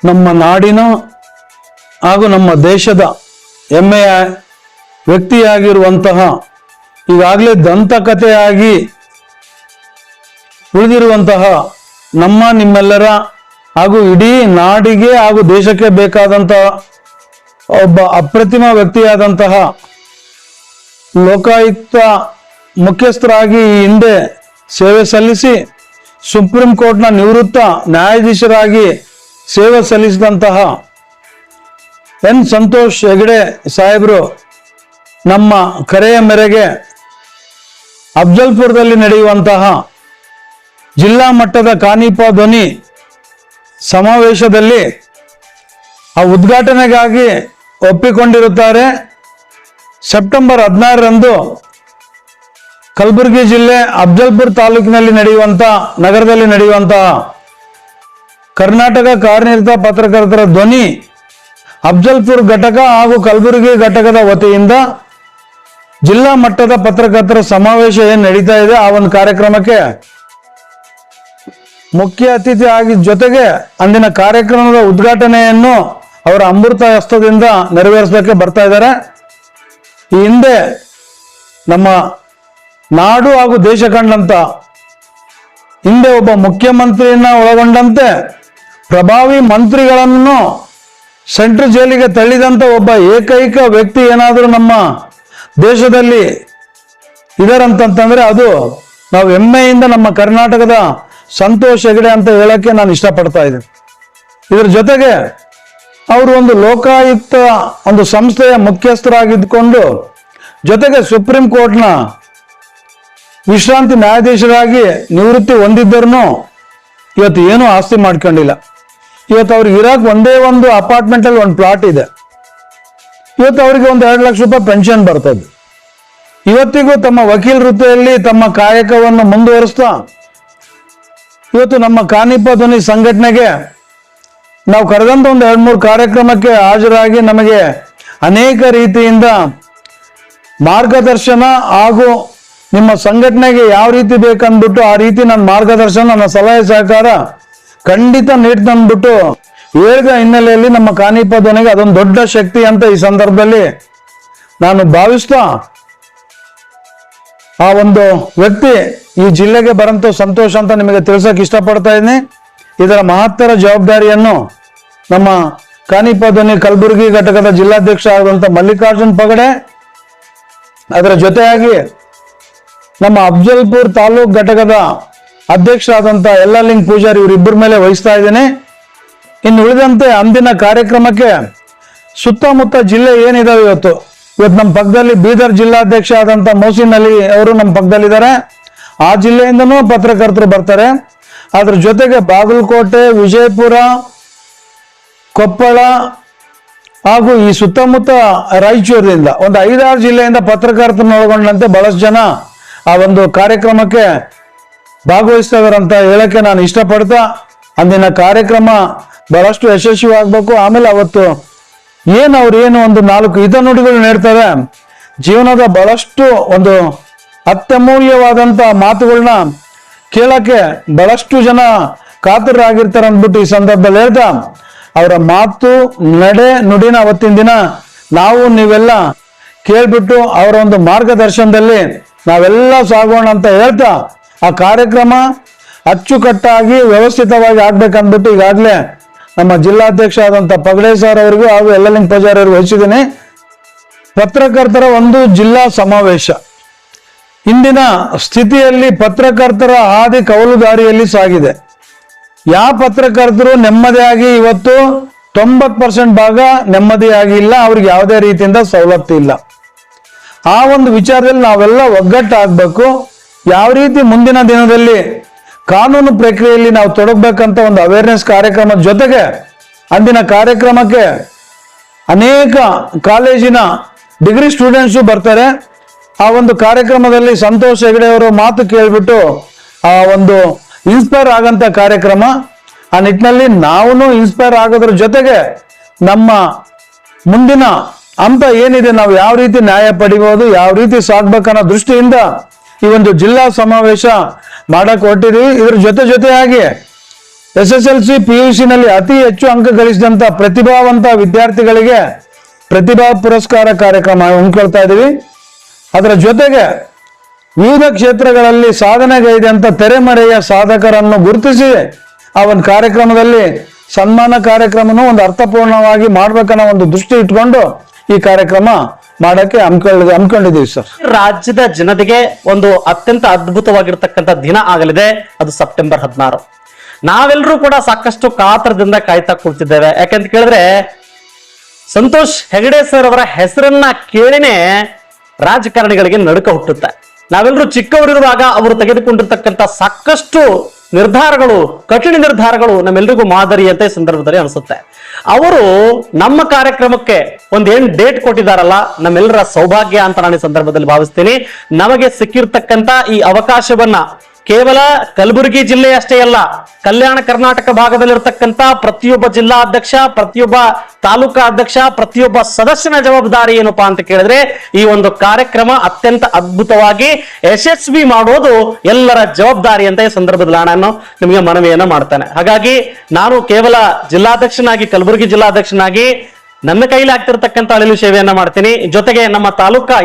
ನಮ್ಮ ನಾಡಿನ ಹಾಗೂ ನಮ್ಮ ದೇಶದ ಹೆಮ್ಮೆಯ ವ್ಯಕ್ತಿಯಾಗಿರುವಂತಹ ಈಗಾಗಲೇ ದಂತಕಥೆಯಾಗಿ ಉಳಿದಿರುವಂತಹ ನಿಮ್ಮೆಲ್ಲರ ಹಾಗೂ ಇಡೀ ನಾಡಿಗೆ ಹಾಗೂ ದೇಶಕ್ಕೆ ಬೇಕಾದಂತಹ ಒಬ್ಬ ಅಪ್ರತಿಮ ವ್ಯಕ್ತಿಯಾದಂತಹ ಲೋಕಾಯುಕ್ತ ಮುಖ್ಯಸ್ಥರಾಗಿ ಈ ಹಿಂದೆ ಸೇವೆ ಸಲ್ಲಿಸಿ ಸುಪ್ರೀಂ ಕೋರ್ಟ್ನ ನಿವೃತ್ತ ನ್ಯಾಯಾಧೀಶರಾಗಿ ಸೇವೆ ಸಲ್ಲಿಸಿದಂತಹ ಎನ್ ಸಂತೋಷ್ ಹೆಗಡೆ ಸಾಹೇಬರು ನಮ್ಮ ಕರೆಯ ಮೇರೆಗೆ ಅಫ್ಜಲ್ಪುರದಲ್ಲಿ ನಡೆಯುವಂತಹ ಜಿಲ್ಲಾ ಮಟ್ಟದ ಕಾನಿಪ ಧ್ವನಿ ಸಮಾವೇಶದಲ್ಲಿ ಆ ಉದ್ಘಾಟನೆಗಾಗಿ ಒಪ್ಪಿಕೊಂಡಿರುತ್ತಾರೆ. ಸೆಪ್ಟೆಂಬರ್ 16ರಂದು ಕಲಬುರಗಿ ಜಿಲ್ಲೆ ಅಫ್ಜಲ್ಪುರ ತಾಲೂಕಿನಲ್ಲಿ ನಗರದಲ್ಲಿ ನಡೆಯುವಂತಹ ಕರ್ನಾಟಕ ಕಾರ್ಯನಿರತ ಪತ್ರಕರ್ತರ ಧ್ವನಿ ಅಫ್ಜಲ್ಪುರ ಘಟಕ ಹಾಗೂ ಕಲಬುರಗಿ ಘಟಕದ ವತಿಯಿಂದ ಜಿಲ್ಲಾ ಮಟ್ಟದ ಪತ್ರಕರ್ತರ ಸಮಾವೇಶ ಏನು ನಡೀತಾ ಇದೆ ಆ ಒಂದು ಕಾರ್ಯಕ್ರಮಕ್ಕೆ ಮುಖ್ಯ ಅತಿಥಿ ಆಗಿ ಜೊತೆಗೆ ಅಂದಿನ ಕಾರ್ಯಕ್ರಮದ ಉದ್ಘಾಟನೆಯನ್ನು ಅವರ ಅಮೃತ ಹಸ್ತದಿಂದ ನೆರವೇರಿಸಲಿಕ್ಕೆ ಬರ್ತಾ ಇದ್ದಾರೆ. ಈ ಹಿಂದೆ ನಮ್ಮ ನಾಡು ಹಾಗೂ ದೇಶ ಕಂಡಂತ ಹಿಂದೆ ಒಬ್ಬ ಮುಖ್ಯಮಂತ್ರಿಯನ್ನ ಒಳಗೊಂಡಂತೆ ಪ್ರಭಾವಿ ಮಂತ್ರಿಗಳನ್ನು ಸೆಂಟ್ರಲ್ ಜೈಲಿಗೆ ತಳ್ಳಿದಂತ ಒಬ್ಬ ಏಕೈಕ ವ್ಯಕ್ತಿ ಏನಾದರೂ ನಮ್ಮ ದೇಶದಲ್ಲಿ ಇದರಂತಂದ್ರೆ ಅದು ನಾವು ಹೆಮ್ಮೆಯಿಂದ ನಮ್ಮ ಕರ್ನಾಟಕದ ಸಂತೋಷ್ ಹೆಗಡೆ ಅಂತ ಹೇಳಕ್ಕೆ ನಾನು ಇಷ್ಟಪಡ್ತಾ ಇದ್ದೀನಿ. ಇದರ ಜೊತೆಗೆ ಅವರು ಒಂದು ಲೋಕಾಯುಕ್ತ ಒಂದು ಸಂಸ್ಥೆಯ ಮುಖ್ಯಸ್ಥರಾಗಿದ್ದುಕೊಂಡು ಜೊತೆಗೆ ಸುಪ್ರೀಂ ಕೋರ್ಟ್ನ ವಿಶ್ರಾಂತಿ ನ್ಯಾಯಾಧೀಶರಾಗಿ ನಿವೃತ್ತಿ ಹೊಂದಿದ್ದರೂ ಇವತ್ತು ಏನೂ ಆಸ್ತಿ ಮಾಡ್ಕೊಂಡಿಲ್ಲ. ಇವತ್ತು ಅವ್ರಿಗೆ ಇರಾಕ್ ಒಂದೇ ಒಂದು ಅಪಾರ್ಟ್ಮೆಂಟ್ ಅಲ್ಲಿ ಒಂದು ಪ್ಲಾಟ್ ಇದೆ. ಇವತ್ತು ಅವರಿಗೆ ಒಂದು 2 ಲಕ್ಷ ರೂಪಾಯಿ ಪೆನ್ಷನ್ ಬರ್ತದೆ. ಇವತ್ತಿಗೂ ತಮ್ಮ ವಕೀಲ ವೃತ್ತಿಯಲ್ಲಿ ತಮ್ಮ ಕಾಯಕವನ್ನು ಮುಂದುವರಿಸ್ತಾ ಇವತ್ತು ನಮ್ಮ ಕಾನಿಪ ಧ್ವನಿ ಸಂಘಟನೆಗೆ ನಾವು ಕರೆದಂತ ಒಂದು 2-3 ಕಾರ್ಯಕ್ರಮಕ್ಕೆ ಹಾಜರಾಗಿ ನಮಗೆ ಅನೇಕ ರೀತಿಯಿಂದ ಮಾರ್ಗದರ್ಶನ ಹಾಗೂ ನಿಮ್ಮ ಸಂಘಟನೆಗೆ ಯಾವ ರೀತಿ ಬೇಕಂದ್ಬಿಟ್ಟು ಆ ರೀತಿ ನನ್ನ ಮಾರ್ಗದರ್ಶನ ನನ್ನ ಸಲಹೆ ಸಹಕಾರ ಖಂಡಿತ ನೀಡ್ತಂದ್ಬಿಟ್ಟು ಹೇಳಿದ ಹಿನ್ನೆಲೆಯಲ್ಲಿ ನಮ್ಮ ಕಾನಿಪ ಧ್ವನಿಗೆ ಅದೊಂದು ದೊಡ್ಡ ಶಕ್ತಿ ಅಂತ ಈ ಸಂದರ್ಭದಲ್ಲಿ ನಾನು ಭಾವಿಸ್ತಾ ಆ ಒಂದು ವ್ಯಕ್ತಿ ಈ ಜಿಲ್ಲೆಗೆ ಬರಂತ ಸಂತೋಷ ಅಂತ ನಿಮಗೆ ತಿಳಿಸಕ್ಕೆ ಇಷ್ಟಪಡ್ತಾ ಇದ್ದೀನಿ. ಇದರ ಮಹತ್ತರ ಜವಾಬ್ದಾರಿಯನ್ನು ನಮ್ಮ ಕಾನಿಪ ಧ್ವನಿ ಕಲಬುರಗಿ ಘಟಕದ ಜಿಲ್ಲಾಧ್ಯಕ್ಷ ಆದಂತ ಮಲ್ಲಿಕಾರ್ಜುನ್ ಪಗಡೆ, ಅದರ ಜೊತೆಯಾಗಿ ನಮ್ಮ ಅಫ್ಜಲ್ಪುರ್ ತಾಲೂಕ್ ಘಟಕದ ಅಧ್ಯಕ್ಷ ಆದಂತ ಯಲ್ಲಲಿಂಗ್ ಪೂಜಾರಿ ಇವರಿಬ್ಬರ ಮೇಲೆ ವಹಿಸ್ತಾ ಇದ್ದೇನೆ. ಇನ್ನು ಉಳಿದಂತೆ ಅಂದಿನ ಕಾರ್ಯಕ್ರಮಕ್ಕೆ ಸುತ್ತಮುತ್ತ ಜಿಲ್ಲೆ ಏನಿದಾವೆ ಇವತ್ತು ನಮ್ಮ ಪಕ್ಕದಲ್ಲಿ ಬೀದರ್ ಜಿಲ್ಲಾಧ್ಯಕ್ಷ ಆದಂತ ಮೋಸಿನ್ ಅಲಿ ಅವರು ನಮ್ಮ ಪಕ್ಕದಲ್ಲಿದ್ದಾರೆ. ಆ ಜಿಲ್ಲೆಯಿಂದನೂ ಪತ್ರಕರ್ತರು ಬರ್ತಾರೆ. ಅದ್ರ ಜೊತೆಗೆ ಬಾಗಲಕೋಟೆ, ವಿಜಯಪುರ, ಕೊಪ್ಪಳ ಹಾಗೂ ಈ ಸುತ್ತಮುತ್ತ ರಾಯಚೂರಿನಿಂದ ಒಂದು 5-6 ಜಿಲ್ಲೆಯಿಂದ ಪತ್ರಕರ್ತರನ್ನು ಒಳಗೊಂಡಂತೆ ಬಹಳಷ್ಟು ಜನ ಆ ಒಂದು ಕಾರ್ಯಕ್ರಮಕ್ಕೆ ಭಾಗವಹಿಸ್ತಾ ಇದಾರಂತ ಹೇಳಕ್ಕೆ ನಾನು ಇಷ್ಟಪಡ್ತಾ ಅಂದಿನ ಕಾರ್ಯಕ್ರಮ ಬಹಳಷ್ಟು ಯಶಸ್ವಿಯಾಗಬೇಕು. ಆಮೇಲೆ ಅವತ್ತು ಏನು ಒಂದು 4 ಹಿತನುಡಿಗಳು ನೀಡ್ತಾರೆ. ಜೀವನದ ಬಹಳಷ್ಟು ಒಂದು ಅತ್ಯಮೂಲ್ಯವಾದಂತ ಮಾತುಗಳನ್ನ ಕೇಳಕ್ಕೆ ಬಹಳಷ್ಟು ಜನ ಕಾತರರಾಗಿರ್ತಾರೆ ಅಂದ್ಬಿಟ್ಟು ಈ ಸಂದರ್ಭದಲ್ಲಿ ಹೇಳ್ತಾ ಅವರ ಮಾತು ನಡೆ ನುಡಿನ ಅವತ್ತಿನ ದಿನ ನಾವು ನೀವೆಲ್ಲ ಕೇಳ್ಬಿಟ್ಟು ಅವರ ಒಂದು ಮಾರ್ಗದರ್ಶನದಲ್ಲಿ ನಾವೆಲ್ಲ ಸಾಗೋಣ ಅಂತ ಹೇಳ್ತಾ ಆ ಕಾರ್ಯಕ್ರಮ ಅಚ್ಚುಕಟ್ಟಾಗಿ ವ್ಯವಸ್ಥಿತವಾಗಿ ಆಗ್ಬೇಕಂದ್ಬಿಟ್ಟು ಈಗಾಗಲೇ ನಮ್ಮ ಜಿಲ್ಲಾಧ್ಯಕ್ಷ ಆದಂತ ಪಗಡೆ ಸರ್ ಅವರಿಗೂ ಹಾಗೂ ಯಲ್ಲಲಿಂಗ್ ಪೂಜಾರಿ ಅವರಿಗೂ ವಹಿಸಿದ್ದೀನಿ. ಪತ್ರಕರ್ತರ ಒಂದು ಜಿಲ್ಲಾ ಸಮಾವೇಶ ಇಂದಿನ ಸ್ಥಿತಿಯಲ್ಲಿ ಪತ್ರಕರ್ತರ ಹಾದಿ ಕವಲು ದಾರಿಯಲ್ಲಿ ಸಾಗಿದೆ. ಯಾವ ಪತ್ರಕರ್ತರು ನೆಮ್ಮದಿಯಾಗಿ ಇವತ್ತು 90% ಭಾಗ ನೆಮ್ಮದಿಯಾಗಿ ಇಲ್ಲ, ಅವ್ರಿಗೆ ಯಾವುದೇ ರೀತಿಯಿಂದ ಸವಲತ್ತು ಇಲ್ಲ. ಆ ಒಂದು ವಿಚಾರದಲ್ಲಿ ನಾವೆಲ್ಲ ಒಗ್ಗಟ್ಟಾಗಬೇಕು. ಯಾವ ರೀತಿ ಮುಂದಿನ ದಿನದಲ್ಲಿ ಕಾನೂನು ಪ್ರಕ್ರಿಯೆಯಲ್ಲಿ ನಾವು ತೊಡಗಬೇಕಂತ ಒಂದು ಅವೇರ್ನೆಸ್ ಕಾರ್ಯಕ್ರಮದ ಜೊತೆಗೆ ಅಂದಿನ ಕಾರ್ಯಕ್ರಮಕ್ಕೆ ಅನೇಕ ಕಾಲೇಜಿನ ಡಿಗ್ರಿ ಸ್ಟೂಡೆಂಟ್ಸು ಬರ್ತಾರೆ. ಆ ಒಂದು ಕಾರ್ಯಕ್ರಮದಲ್ಲಿ ಸಂತೋಷ್ ಹೆಗಡೆ ಅವರ ಮಾತು ಕೇಳ್ಬಿಟ್ಟು ಆ ಒಂದು ಇನ್ಸ್ಪೈರ್ ಆಗಂತ ಕಾರ್ಯಕ್ರಮ. ಆ ನಿಟ್ಟಿನಲ್ಲಿ ನಾವು ಇನ್ಸ್ಪೈರ್ ಆಗೋದ್ರ ಜೊತೆಗೆ ನಮ್ಮ ಮುಂದಿನ ಹಂತ ಏನಿದೆ, ನಾವು ಯಾವ ರೀತಿ ನ್ಯಾಯ ಪಡಿಬಹುದು, ಯಾವ ರೀತಿ ಸಾಗ್ಬೇಕನ್ನೋ ದೃಷ್ಟಿಯಿಂದ ಈ ಒಂದು ಜಿಲ್ಲಾ ಸಮಾವೇಶ ಮಾಡಕ್ ಹೊರಟಿದ್ವಿ. ಇದ್ರ ಜೊತೆಯಾಗಿ SSLC PUC ನಲ್ಲಿ ಅತಿ ಹೆಚ್ಚು ಅಂಕ ಗಳಿಸಿದಂತ ಪ್ರತಿಭಾವಂತ ವಿದ್ಯಾರ್ಥಿಗಳಿಗೆ ಪ್ರತಿಭಾ ಪುರಸ್ಕಾರ ಕಾರ್ಯಕ್ರಮ ಹಮ್ಮಿಕೊಳ್ತಾ ಇದ್ದೀವಿ. ಅದರ ಜೊತೆಗೆ ವಿವಿಧ ಕ್ಷೇತ್ರಗಳಲ್ಲಿ ಸಾಧನೆಗೈದಂತ ತೆರೆಮರೆಯ ಸಾಧಕರನ್ನು ಗುರುತಿಸಿ ಆ ಒಂದು ಕಾರ್ಯಕ್ರಮದಲ್ಲಿ ಸನ್ಮಾನ ಕಾರ್ಯಕ್ರಮನೂ ಒಂದು ಅರ್ಥಪೂರ್ಣವಾಗಿ ಮಾಡ್ಬೇಕನ್ನೋ ಒಂದು ದೃಷ್ಟಿ ಇಟ್ಕೊಂಡು ಈ ಕಾರ್ಯಕ್ರಮ ಮಾಡಕ್ಕೆ ಹಮ್ಮಿಕೊಂಡಿದ್ದೀವಿ ಸರ್. ರಾಜ್ಯದ ಜನತೆಗೆ ಒಂದು ಅತ್ಯಂತ ಅದ್ಭುತವಾಗಿರ್ತಕ್ಕಂಥ ದಿನ ಆಗಲಿದೆ, ಅದು ಸೆಪ್ಟೆಂಬರ್ 16. ನಾವೆಲ್ಲರೂ ಕೂಡ ಸಾಕಷ್ಟು ಕಾತರದಿಂದ ಕಾಯ್ತಾ ಕೂತಿದ್ದೇವೆ. ಯಾಕಂತ ಕೇಳಿದ್ರೆ ಸಂತೋಷ್ ಹೆಗಡೆ ಸರ್ ಅವರ ಹೆಸರನ್ನ ಕೇಳಿನೇ ರಾಜಕಾರಣಿಗಳಿಗೆ ನಡುಕ ಹುಟ್ಟುತ್ತೆ. ನಾವೆಲ್ಲರೂ ಚಿಕ್ಕವರಿರುವಾಗ ಅವರು ತೆಗೆದುಕೊಂಡಿರ್ತಕ್ಕಂಥ ಸಾಕಷ್ಟು ನಿರ್ಧಾರಗಳು, ಕಠಿಣ ನಿರ್ಧಾರಗಳು ನಮ್ಮೆಲ್ಲರಿಗೂ ಮಾದರಿ ಅಂತ ಈ ಸಂದರ್ಭದಲ್ಲಿ ಅನಿಸುತ್ತೆ. ಅವರು ನಮ್ಮ ಕಾರ್ಯಕ್ರಮಕ್ಕೆ ಏನ್ ಡೇಟ್ ಕೊಟ್ಟಿದ್ದಾರಲ್ಲ, ನಮ್ಮೆಲ್ಲರ ಸೌಭಾಗ್ಯ ಅಂತ ನಾನು ಈ ಸಂದರ್ಭದಲ್ಲಿ ಭಾವಿಸ್ತೀನಿ. ನಮಗೆ ಸಿಕ್ಕಿರ್ತಕ್ಕಂಥ ಈ ಅವಕಾಶವನ್ನ ಕೇವಲ ಕಲಬುರಗಿ ಜಿಲ್ಲೆಯಷ್ಟೇ ಅಲ್ಲ, ಕಲ್ಯಾಣ ಕರ್ನಾಟಕ ಭಾಗದಲ್ಲಿರ್ತಕ್ಕಂಥ ಪ್ರತಿಯೊಬ್ಬ ಜಿಲ್ಲಾಧ್ಯಕ್ಷ, ಪ್ರತಿಯೊಬ್ಬ ತಾಲೂಕಾ ಅಧ್ಯಕ್ಷ, ಪ್ರತಿಯೊಬ್ಬ ಸದಸ್ಯನ ಜವಾಬ್ದಾರಿ ಏನಪ್ಪಾ ಅಂತ ಕೇಳಿದ್ರೆ ಈ ಒಂದು ಕಾರ್ಯಕ್ರಮ ಅತ್ಯಂತ ಅದ್ಭುತವಾಗಿ ಯಶಸ್ವಿ ಮಾಡೋದು ಎಲ್ಲರ ಜವಾಬ್ದಾರಿ ಅಂತ ಈ ಸಂದರ್ಭದಲ್ಲಿ ನಾನು ನಿಮಗೆ ಮನವಿಯನ್ನ ಮಾಡ್ತೇನೆ. ಹಾಗಾಗಿ ನಾನು ಕೇವಲ ಜಿಲ್ಲಾಧ್ಯಕ್ಷನಾಗಿ, ಕಲಬುರಗಿ ಜಿಲ್ಲಾಧ್ಯಕ್ಷನಾಗಿ ನನ್ನ ಕೈಲಿ ಆಗ್ತಿರ್ತಕ್ಕಂಥ ಅಳಿಲು ಸೇವೆಯನ್ನ ಮಾಡ್ತೀನಿ. ಜೊತೆಗೆ ನಮ್ಮ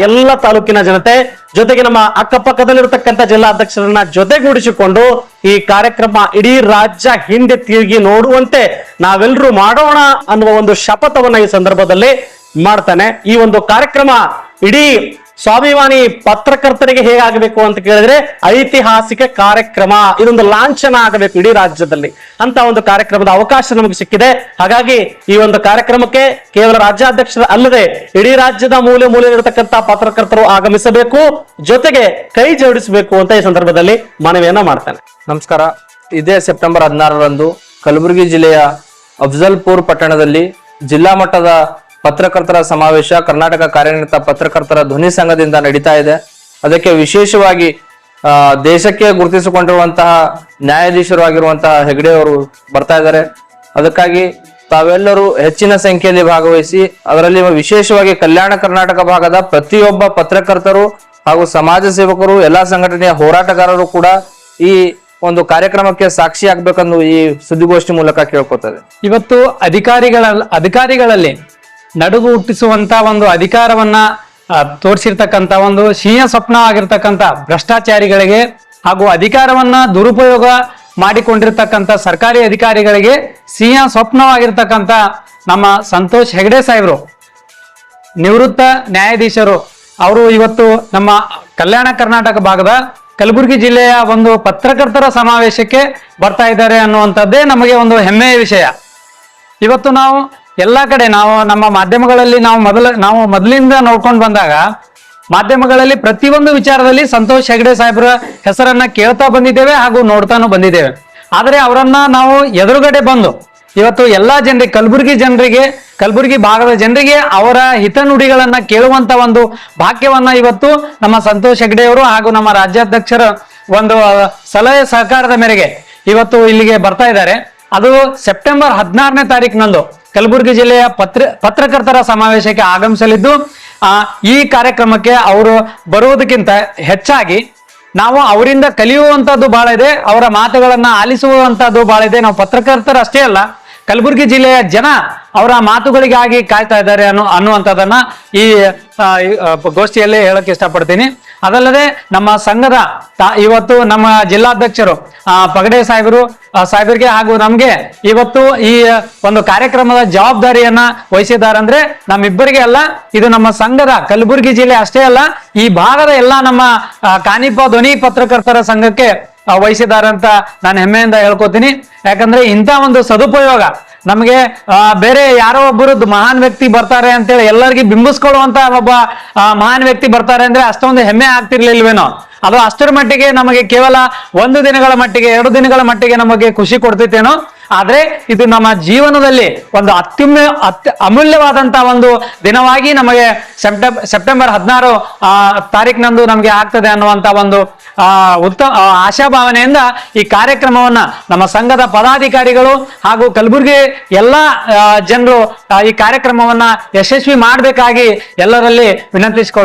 ಎಲ್ಲ ತಾಲೂಕಿನ ಜನತೆ, ಜೊತೆಗೆ ನಮ್ಮ ಅಕ್ಕಪಕ್ಕದಲ್ಲಿರ್ತಕ್ಕಂಥ ಜಿಲ್ಲಾಧ್ಯಕ್ಷರನ್ನ ಜೊತೆಗೂಡಿಸಿಕೊಂಡು ಈ ಕಾರ್ಯಕ್ರಮ ಇಡೀ ರಾಜ್ಯ ಹಿಂದೆ ತಿರುಗಿ ನೋಡುವಂತೆ ನಾವೆಲ್ಲರೂ ಮಾಡೋಣ ಅನ್ನುವ ಒಂದು ಶಪಥವನ್ನ ಈ ಸಂದರ್ಭದಲ್ಲಿ ಮಾಡ್ತಾನೆ. ಈ ಒಂದು ಕಾರ್ಯಕ್ರಮ ಇಡೀ ಸ್ವಾಭಿಮಾನಿ ಪತ್ರಕರ್ತರಿಗೆ ಹೇಗಾಗಬೇಕು ಅಂತ ಕೇಳಿದ್ರೆ ಐತಿಹಾಸಿಕ ಕಾರ್ಯಕ್ರಮ, ಇದೊಂದು ಲಾಂಛನ ಆಗಬೇಕು ಇಡೀ ರಾಜ್ಯದಲ್ಲಿ ಅಂತ ಒಂದು ಕಾರ್ಯಕ್ರಮದ ಅವಕಾಶ ನಮಗೆ ಸಿಕ್ಕಿದೆ. ಹಾಗಾಗಿ ಈ ಒಂದು ಕಾರ್ಯಕ್ರಮಕ್ಕೆ ಕೇವಲ ರಾಜ್ಯಾಧ್ಯಕ್ಷರ ಅಲ್ಲದೆ ಇಡೀ ರಾಜ್ಯದ ಮೂಲೆ ಮೂಲೆಯಲ್ಲಿರತಕ್ಕಂಥ ಪತ್ರಕರ್ತರು ಆಗಮಿಸಬೇಕು, ಜೊತೆಗೆ ಕೈ ಜೋಡಿಸಬೇಕು ಅಂತ ಈ ಸಂದರ್ಭದಲ್ಲಿ ಮನವಿಯನ್ನ ಮಾಡ್ತಾನೆ. ನಮಸ್ಕಾರ. ಇದೇ ಸೆಪ್ಟೆಂಬರ್ 16ರಂದು ಕಲಬುರಗಿ ಜಿಲ್ಲೆಯ ಅಫ್ಜಲ್ಪುರ್ ಪಟ್ಟಣದಲ್ಲಿ ಜಿಲ್ಲಾ ಮಟ್ಟದ ಪತ್ರಕರ್ತರ ಸಮಾವೇಶ ಕರ್ನಾಟಕ ಕಾರ್ಯನಿರತ ಪತ್ರಕರ್ತರ ಧ್ವನಿ ಸಂಘದಿಂದ ನಡೀತಾ ಇದೆ. ಅದಕ್ಕೆ ವಿಶೇಷವಾಗಿ ದೇಶಕ್ಕೆ ಗುರುತಿಸಿಕೊಂಡಿರುವಂತಹ ನ್ಯಾಯಾಧೀಶರು ಆಗಿರುವಂತಹ ಹೆಗಡೆ ಅವರು ಬರ್ತಾ ಇದ್ದಾರೆ. ಅದಕ್ಕಾಗಿ ತಾವೆಲ್ಲರೂ ಹೆಚ್ಚಿನ ಸಂಖ್ಯೆಯಲ್ಲಿ ಭಾಗವಹಿಸಿ, ಅದರಲ್ಲಿ ವಿಶೇಷವಾಗಿ ಕಲ್ಯಾಣ ಕರ್ನಾಟಕ ಭಾಗದ ಪ್ರತಿಯೊಬ್ಬ ಪತ್ರಕರ್ತರು ಹಾಗೂ ಸಮಾಜ ಸೇವಕರು, ಎಲ್ಲಾ ಸಂಘಟನೆಯ ಹೋರಾಟಗಾರರು ಕೂಡ ಈ ಒಂದು ಕಾರ್ಯಕ್ರಮಕ್ಕೆ ಸಾಕ್ಷಿ ಆಗ್ಬೇಕಂದು ಈ ಸುದ್ದಿಗೋಷ್ಠಿ ಮೂಲಕ ಕೇಳ್ಕೊತದೆ. ಇವತ್ತು ಅಧಿಕಾರಿಗಳಲ್ಲಿ ನಡುಗು ಹುಟ್ಟಿಸುವಂತ ಒಂದು ಅಧಿಕಾರವನ್ನ ತೋರಿಸಿರ್ತಕ್ಕಂಥ ಒಂದು ಸಿಂಹ ಸ್ವಪ್ನ ಆಗಿರ್ತಕ್ಕಂಥ ಭ್ರಷ್ಟಾಚಾರಿಗಳಿಗೆ ಹಾಗೂ ಅಧಿಕಾರವನ್ನ ದುರುಪಯೋಗ ಮಾಡಿಕೊಂಡಿರ್ತಕ್ಕಂಥ ಸರ್ಕಾರಿ ಅಧಿಕಾರಿಗಳಿಗೆ ಸಿಂಹ ಸ್ವಪ್ನವಾಗಿರ್ತಕ್ಕಂಥ ನಮ್ಮ ಸಂತೋಷ್ ಹೆಗಡೆ ಸಾಹೇಬರು, ನಿವೃತ್ತ ನ್ಯಾಯಾಧೀಶರು, ಅವರು ಇವತ್ತು ನಮ್ಮ ಕಲ್ಯಾಣ ಕರ್ನಾಟಕ ಭಾಗದ ಕಲಬುರಗಿ ಜಿಲ್ಲೆಯ ಒಂದು ಪತ್ರಕರ್ತರ ಸಮಾವೇಶಕ್ಕೆ ಬರ್ತಾ ಇದ್ದಾರೆ ಅನ್ನುವಂಥದ್ದೇ ನಮಗೆ ಒಂದು ಹೆಮ್ಮೆಯ ವಿಷಯ. ಇವತ್ತು ನಾವು ಎಲ್ಲ ಕಡೆ ನಮ್ಮ ಮಾಧ್ಯಮಗಳಲ್ಲಿ ನಾವು ಮೊದಲಿಂದ ನೋಡ್ಕೊಂಡು ಬಂದಾಗ ಮಾಧ್ಯಮಗಳಲ್ಲಿ ಪ್ರತಿಯೊಂದು ವಿಚಾರದಲ್ಲಿ ಸಂತೋಷ್ ಹೆಗಡೆ ಸಾಹೇಬ್ರ ಹೆಸರನ್ನ ಕೇಳ್ತಾ ಬಂದಿದ್ದೇವೆ ಹಾಗೂ ನೋಡ್ತಾನು ಬಂದಿದ್ದೇವೆ. ಆದರೆ ಅವರನ್ನ ನಾವು ಎದುರುಗಡೆ ಬಂದು ಇವತ್ತು ಎಲ್ಲಾ ಜನರಿಗೆ, ಕಲಬುರಗಿ ಭಾಗದ ಜನರಿಗೆ ಅವರ ಹಿತನುಡಿಗಳನ್ನ ಕೇಳುವಂತ ಒಂದು ಭಾಗ್ಯವನ್ನ ಇವತ್ತು ನಮ್ಮ ಸಂತೋಷ್ ಹೆಗಡೆ ಅವರು ಹಾಗೂ ನಮ್ಮ ರಾಜ್ಯಾಧ್ಯಕ್ಷರ ಒಂದು ಸಲಹೆ ಸಹಕಾರದ ಮೇರೆಗೆ ಇವತ್ತು ಇಲ್ಲಿಗೆ ಬರ್ತಾ ಇದ್ದಾರೆ. ಅದು ಸೆಪ್ಟೆಂಬರ್ 16ನೇ ತಾರೀಕಿನಂದು ಕಲಬುರಗಿ ಜಿಲ್ಲೆಯ ಪತ್ರಕರ್ತರ ಸಮಾವೇಶಕ್ಕೆ ಆಗಮಿಸಲಿದ್ದು, ಈ ಕಾರ್ಯಕ್ರಮಕ್ಕೆ ಅವರು ಬರುವುದಕ್ಕಿಂತ ಹೆಚ್ಚಾಗಿ ನಾವು ಅವರಿಂದ ಕಲಿಯುವಂತದ್ದು ಬಹಳ ಇದೆ, ಅವರ ಮಾತುಗಳನ್ನ ಆಲಿಸುವಂತದ್ದು ಬಹಳ ಇದೆ. ನಾವು ಪತ್ರಕರ್ತರು ಅಷ್ಟೇ ಅಲ್ಲ, ಕಲಬುರಗಿ ಜಿಲ್ಲೆಯ ಜನ ಅವರ ಮಾತುಗಳಿಗಾಗಿ ಕಾಯ್ತಾ ಇದ್ದಾರೆ ಅನ್ನುವಂಥದ್ದನ್ನ ಈ ಗೋಷ್ಠಿಯಲ್ಲಿ ಹೇಳಕ್ ಇಷ್ಟಪಡ್ತೀನಿ. ಅದಲ್ಲದೆ ನಮ್ಮ ಸಂಘದ ಇವತ್ತು ನಮ್ಮ ಜಿಲ್ಲಾಧ್ಯಕ್ಷರು ಪಗಡೆ ಸಾಹೇಬರಿಗೆ ಹಾಗೂ ನಮ್ಗೆ ಇವತ್ತು ಈ ಒಂದು ಕಾರ್ಯಕ್ರಮದ ಜವಾಬ್ದಾರಿಯನ್ನ ವಹಿಸಿದ್ದಾರೆ. ಅಂದ್ರೆ ನಮ್ಮಿಬ್ಬರಿಗೆ ಅಲ್ಲ, ಇದು ನಮ್ಮ ಸಂಘದ ಕಲಬುರಗಿ ಜಿಲ್ಲೆ ಅಷ್ಟೇ ಅಲ್ಲ, ಈ ಭಾಗದ ಎಲ್ಲ ನಮ್ಮ ಕಾನಿಪ ಧ್ವನಿ ಪತ್ರಕರ್ತರ ಸಂಘಕ್ಕೆ ವಹಿಸಿದ್ದಾರೆ ಅಂತ ನಾನು ಹೆಮ್ಮೆಯಿಂದ ಹೇಳ್ಕೊತೀನಿ. ಯಾಕಂದ್ರೆ ಇಂಥ ಒಂದು ಸದುಪಯೋಗ ನಮಗೆ ಬೇರೆ ಯಾರೋ ಒಬ್ಬರು ಮಹಾನ್ ವ್ಯಕ್ತಿ ಬರ್ತಾರೆ ಅಂತೇಳಿ ಎಲ್ಲರಿಗೂ ಬಿಂಬಿಸ್ಕೊಳ್ಳುವಂತ ಒಬ್ಬ ಮಹಾನ್ ವ್ಯಕ್ತಿ ಬರ್ತಾರೆ ಅಂದ್ರೆ ಅಷ್ಟೊಂದು ಹೆಮ್ಮೆ ಆಗ್ತಿರ್ಲಿಲ್ವೇನೋ. ಅದು ಅಷ್ಟರ ಮಟ್ಟಿಗೆ ನಮಗೆ ಕೇವಲ 1 ದಿನಗಳ ಮಟ್ಟಿಗೆ 2 ದಿನಗಳ ಮಟ್ಟಿಗೆ ನಮಗೆ ಖುಷಿ ಕೊಡ್ತೈತೇನೋ. ಆದ್ರೆ ಇದು ನಮ್ಮ ಜೀವನದಲ್ಲಿ ಒಂದು ಅಮೂಲ್ಯವಾದಂತಹ ಒಂದು ದಿನವಾಗಿ ನಮಗೆ ಸೆಪ್ಟೆಂಬರ್ 16 ತಾರೀಕಿನಂದು ನಮಗೆ ಆಗ್ತದೆ ಅನ್ನುವಂತ ಒಂದು ಉತ್ತಮ ಆಶಾಭಾವನೆಯಿಂದ ಈ ಕಾರ್ಯಕ್ರಮವನ್ನ ನಮ್ಮ ಸಂಘದ ಪದಾಧಿಕಾರಿಗಳು ಹಾಗೂ ಕಲಬುರಗಿ ಎಲ್ಲಾ ಜನರು ಈ ಕಾರ್ಯಕ್ರಮವನ್ನ ಯಶಸ್ವಿ ಮಾಡಬೇಕಾಗಿ ಎಲ್ಲರಲ್ಲಿ ವಿನಂತಿಸಿಕೊಳ್ಳುತ್ತಾರೆ.